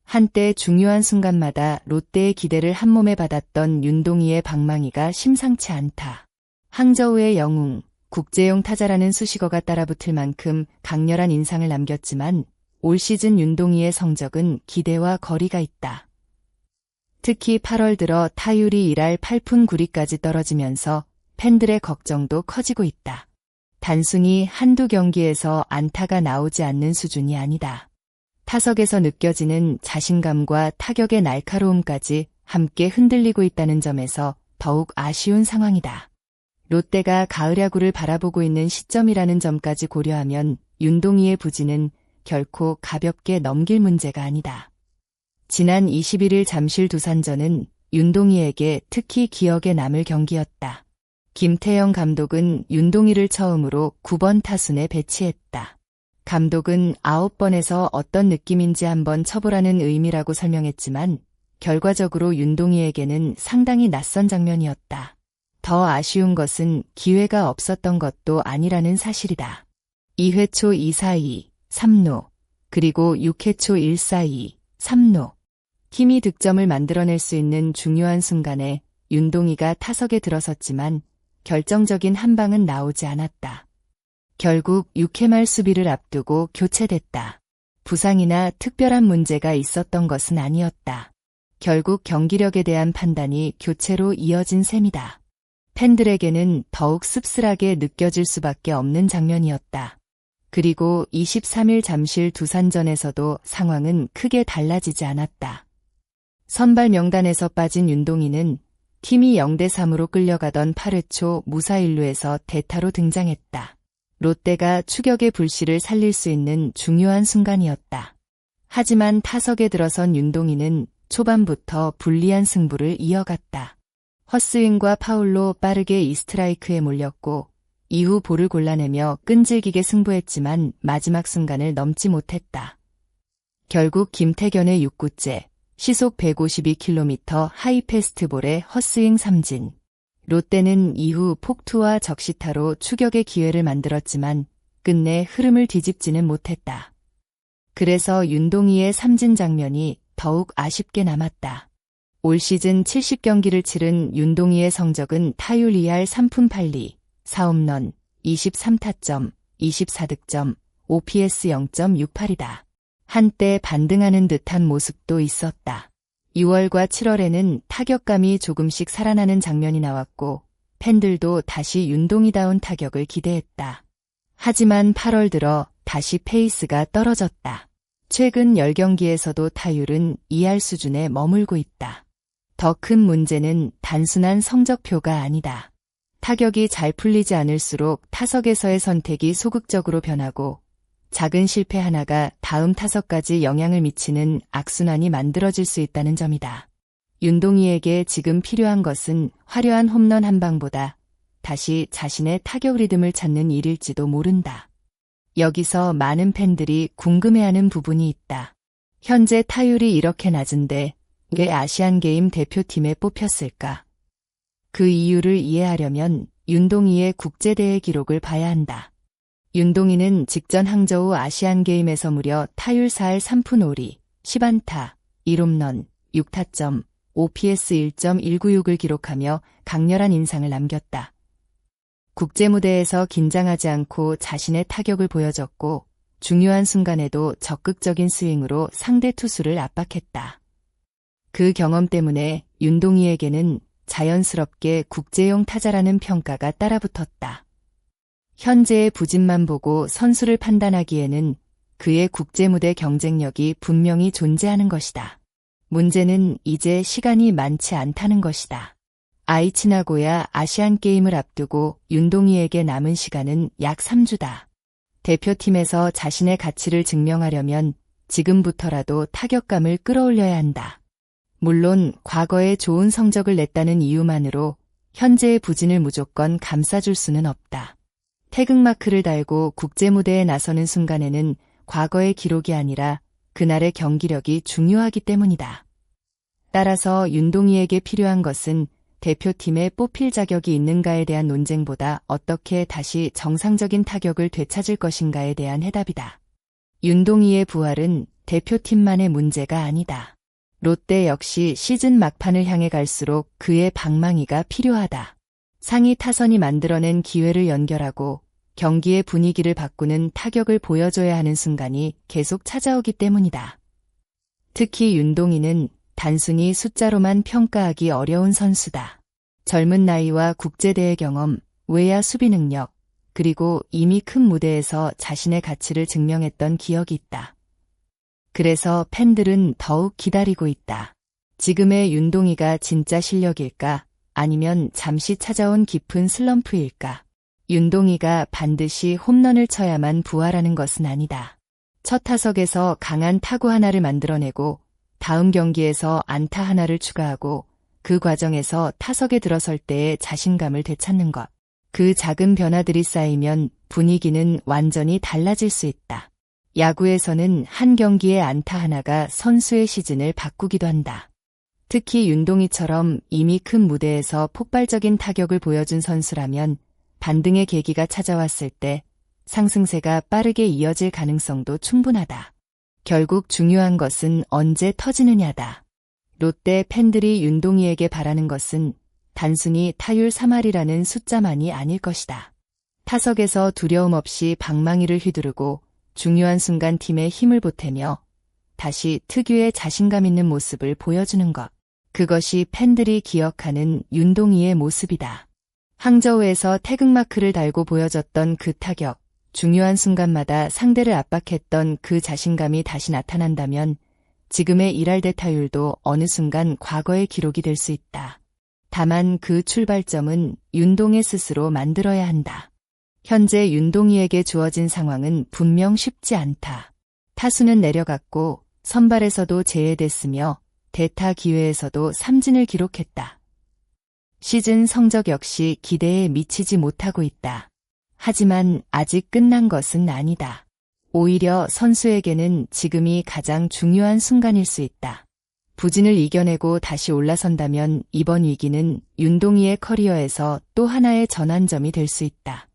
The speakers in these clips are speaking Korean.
한때 중요한 순간마다 롯데의 기대를 한몸에 받았던 윤동희의 방망이가 심상치 않다. 항저우의 영웅, 국제용 타자라는 수식어가 따라붙을 만큼 강렬한 인상을 남겼지만 올 시즌 윤동희의 성적은 기대와 거리가 있다. 특히 8월 들어 타율이 1할 8푼 9리까지 떨어지면서 팬들의 걱정도 커지고 있다. 단순히 한두 경기에서 안타가 나오지 않는 수준이 아니다. 타석에서 느껴지는 자신감과 타격의 날카로움까지 함께 흔들리고 있다는 점에서 더욱 아쉬운 상황이다. 롯데가 가을 야구를 바라보고 있는 시점이라는 점까지 고려하면 윤동희의 부진은 결코 가볍게 넘길 문제가 아니다. 지난 21일 잠실 두산전은 윤동희에게 특히 기억에 남을 경기였다. 김태형 감독은 윤동희를 처음으로 9번 타순에 배치했다. 감독은 9번에서 어떤 느낌인지 한번 쳐보라는 의미라고 설명했지만 결과적으로 윤동희에게는 상당히 낯선 장면이었다. 더 아쉬운 것은 기회가 없었던 것도 아니라는 사실이다. 2회 초 2사이, 3루, 그리고 6회 초 1사이, 3루. 힘이 득점을 만들어낼 수 있는 중요한 순간에 윤동희가 타석에 들어섰지만 결정적인 한 방은 나오지 않았다. 결국 6회 말 수비를 앞두고 교체됐다. 부상이나 특별한 문제가 있었던 것은 아니었다. 결국 경기력에 대한 판단이 교체로 이어진 셈이다. 팬들에게는 더욱 씁쓸하게 느껴질 수밖에 없는 장면이었다. 그리고 23일 잠실 두산전에서도 상황은 크게 달라지지 않았다. 선발 명단에서 빠진 윤동희는 팀이 0대3으로 끌려가던 8회 초 무사 1루에서 대타로 등장했다. 롯데가 추격의 불씨를 살릴 수 있는 중요한 순간이었다. 하지만 타석에 들어선 윤동희는 초반부터 불리한 승부를 이어갔다. 헛스윙과 파울로 빠르게 2스트라이크에 몰렸고 이후 볼을 골라내며 끈질기게 승부했지만 마지막 순간을 넘지 못했다. 결국 김태견의 6구째, 시속 152km 하이패스트볼의 헛스윙 삼진. 롯데는 이후 폭투와 적시타로 추격의 기회를 만들었지만 끝내 흐름을 뒤집지는 못했다. 그래서 윤동희의 삼진 장면이 더욱 아쉽게 남았다. 올 시즌 70경기를 치른 윤동희의 성적은 타율 2할 3푼 8리, 4홈런, 23타점, 24득점, OPS 0.68이다. 한때 반등하는 듯한 모습도 있었다. 6월과 7월에는 타격감이 조금씩 살아나는 장면이 나왔고 팬들도 다시 윤동희다운 타격을 기대했다. 하지만 8월 들어 다시 페이스가 떨어졌다. 최근 10경기에서도 타율은 2할 수준에 머물고 있다. 더 큰 문제는 단순한 성적표가 아니다. 타격이 잘 풀리지 않을수록 타석에서의 선택이 소극적으로 변하고 작은 실패 하나가 다음 타석까지 영향을 미치는 악순환이 만들어질 수 있다는 점이다. 윤동희에게 지금 필요한 것은 화려한 홈런 한 방보다 다시 자신의 타격 리듬을 찾는 일일지도 모른다. 여기서 많은 팬들이 궁금해하는 부분이 있다. 현재 타율이 이렇게 낮은데 왜 아시안게임 대표팀에 뽑혔을까? 그 이유를 이해하려면 윤동희의 국제대회 기록을 봐야 한다. 윤동희는 직전 항저우 아시안게임에서 무려 타율 4할 3푼 5리, 10안타, 1홈런, 6타점, OPS 1.196을 기록하며 강렬한 인상을 남겼다. 국제무대에서 긴장하지 않고 자신의 타격을 보여줬고 중요한 순간에도 적극적인 스윙으로 상대 투수를 압박했다. 그 경험 때문에 윤동희에게는 자연스럽게 국제용 타자라는 평가가 따라붙었다. 현재의 부진만 보고 선수를 판단하기에는 그의 국제무대 경쟁력이 분명히 존재하는 것이다. 문제는 이제 시간이 많지 않다는 것이다. 아이치 나고야 아시안게임을 앞두고 윤동희에게 남은 시간은 약 3주다. 대표팀에서 자신의 가치를 증명하려면 지금부터라도 타격감을 끌어올려야 한다. 물론 과거에 좋은 성적을 냈다는 이유만으로 현재의 부진을 무조건 감싸줄 수는 없다. 태극마크를 달고 국제무대에 나서는 순간에는 과거의 기록이 아니라 그날의 경기력이 중요하기 때문이다. 따라서 윤동희에게 필요한 것은 대표팀에 뽑힐 자격이 있는가에 대한 논쟁보다 어떻게 다시 정상적인 타격을 되찾을 것인가에 대한 해답이다. 윤동희의 부활은 대표팀만의 문제가 아니다. 롯데 역시 시즌 막판을 향해 갈수록 그의 방망이가 필요하다. 상위 타선이 만들어낸 기회를 연결하고 경기의 분위기를 바꾸는 타격을 보여줘야 하는 순간이 계속 찾아오기 때문이다. 특히 윤동희는 단순히 숫자로만 평가하기 어려운 선수다. 젊은 나이와 국제대회 경험, 외야 수비 능력, 그리고 이미 큰 무대에서 자신의 가치를 증명했던 기억이 있다. 그래서 팬들은 더욱 기다리고 있다. 지금의 윤동희가 진짜 실력일까? 아니면 잠시 찾아온 깊은 슬럼프일까? 윤동희가 반드시 홈런을 쳐야만 부활하는 것은 아니다. 첫 타석에서 강한 타구 하나를 만들어내고 다음 경기에서 안타 하나를 추가하고 그 과정에서 타석에 들어설 때의 자신감을 되찾는 것. 그 작은 변화들이 쌓이면 분위기는 완전히 달라질 수 있다. 야구에서는 한 경기의 안타 하나가 선수의 시즌을 바꾸기도 한다. 특히 윤동희처럼 이미 큰 무대에서 폭발적인 타격을 보여준 선수라면 반등의 계기가 찾아왔을 때 상승세가 빠르게 이어질 가능성도 충분하다. 결국 중요한 것은 언제 터지느냐다. 롯데 팬들이 윤동희에게 바라는 것은 단순히 타율 3할이라는 숫자만이 아닐 것이다. 타석에서 두려움 없이 방망이를 휘두르고 중요한 순간 팀에 힘을 보태며 다시 특유의 자신감 있는 모습을 보여주는 것. 그것이 팬들이 기억하는 윤동희의 모습이다. 항저우에서 태극마크를 달고 보여줬던 그 타격, 중요한 순간마다 상대를 압박했던 그 자신감이 다시 나타난다면 지금의 1할 타율도 어느 순간 과거의 기록이 될 수 있다. 다만 그 출발점은 윤동희 스스로 만들어야 한다. 현재 윤동희에게 주어진 상황은 분명 쉽지 않다. 타수는 내려갔고 선발에서도 제외됐으며 대타 기회에서도 삼진을 기록했다. 시즌 성적 역시 기대에 미치지 못하고 있다. 하지만 아직 끝난 것은 아니다. 오히려 선수에게는 지금이 가장 중요한 순간일 수 있다. 부진을 이겨내고 다시 올라선다면 이번 위기는 윤동희의 커리어에서 또 하나의 전환점이 될 수 있다.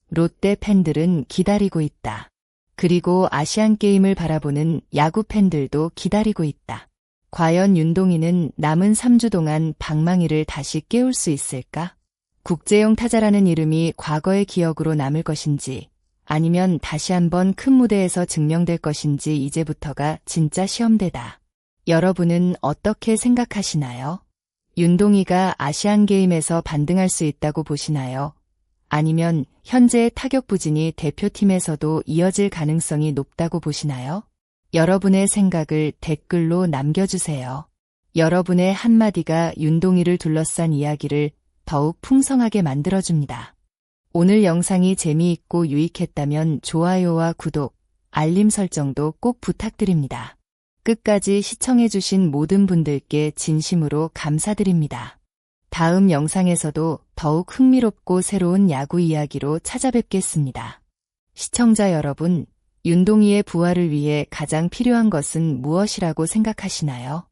롯데 팬들은 기다리고 있다. 그리고 아시안게임을 바라보는 야구 팬들도 기다리고 있다. 과연 윤동희는 남은 3주 동안 방망이를 다시 깨울 수 있을까? 국제용 타자라는 이름이 과거의 기억으로 남을 것인지 아니면 다시 한번 큰 무대에서 증명될 것인지 이제부터가 진짜 시험대다. 여러분은 어떻게 생각하시나요? 윤동희가 아시안게임에서 반등할 수 있다고 보시나요? 아니면 현재의 타격 부진이 대표팀에서도 이어질 가능성이 높다고 보시나요? 여러분의 생각을 댓글로 남겨주세요. 여러분의 한마디가 윤동희를 둘러싼 이야기를 더욱 풍성하게 만들어줍니다. 오늘 영상이 재미있고 유익했다면 좋아요와 구독, 알림 설정도 꼭 부탁드립니다. 끝까지 시청해주신 모든 분들께 진심으로 감사드립니다. 다음 영상에서도 더욱 흥미롭고 새로운 야구 이야기로 찾아뵙겠습니다. 시청자 여러분, 윤동희의 부활을 위해 가장 필요한 것은 무엇이라고 생각하시나요?